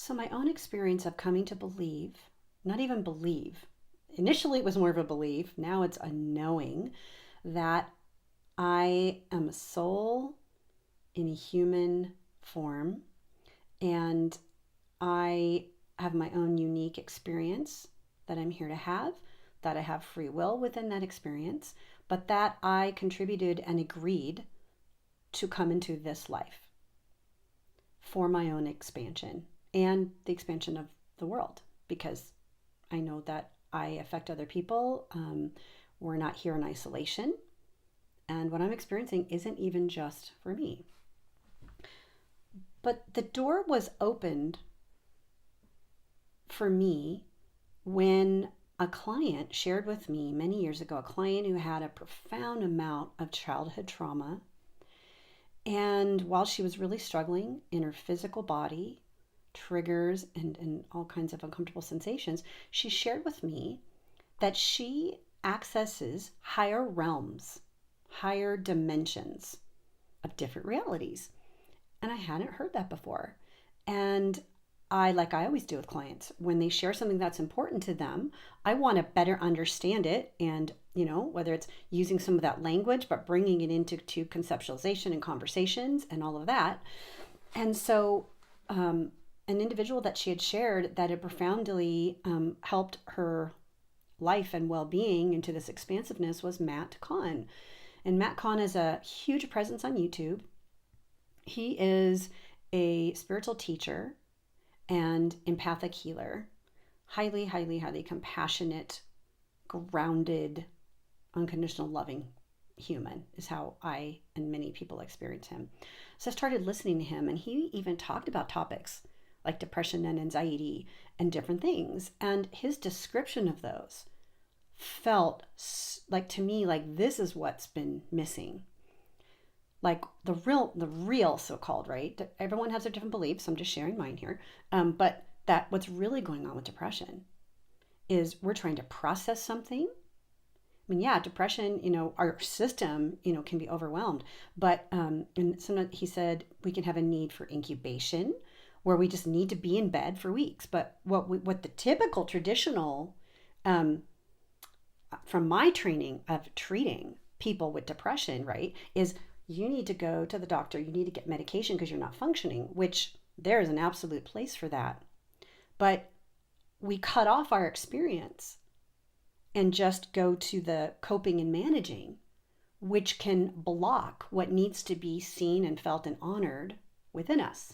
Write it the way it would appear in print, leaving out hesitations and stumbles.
So, my own experience of coming to believe, not even believe, initially it was more of a belief, now it's a knowing that I am a soul in a human form and I have my own unique experience that I'm here to have, that I have free will within that experience, but that I contributed and agreed to come into this life for my own expansion and the expansion of the world because I know that I affect other people. We're not here in isolation. And what I'm experiencing isn't even just for me. But the door was opened for me when a client shared with me many years ago, a client who had a profound amount of childhood trauma. And while she was really struggling in her physical body, triggers, and all kinds of uncomfortable sensations, she shared with me that she accesses higher realms, higher dimensions of different realities. And I hadn't heard that before. And like I always do with clients, when they share something that's important to them, I want to better understand it. And, whether it's using some of that language, but bringing it into conceptualization and conversations and all of that. And so, an individual that she had shared that had profoundly helped her life and well-being into this expansiveness was Matt Kahn. And Matt Kahn is a huge presence on YouTube. He is a spiritual teacher and empathic healer, highly, highly, highly compassionate, grounded, unconditional loving human is how I and many people experience him. So I started listening to him, and he even talked about topics like depression and anxiety and different things. And his description of those felt like to me like this is what's been missing. Like the real so-called, right? Everyone has their different beliefs. I'm just sharing mine here. But that what's really going on with depression is we're trying to process something. I mean, yeah, depression, our system, can be overwhelmed. But and sometimes he said we can have a need for incubation, where we just need to be in bed for weeks. But what the typical traditional, from my training of treating people with depression, right, is you need to go to the doctor. You need to get medication because you're not functioning, which there is an absolute place for that. But we cut off our experience and just go to the coping and managing, which can block what needs to be seen and felt and honored within us.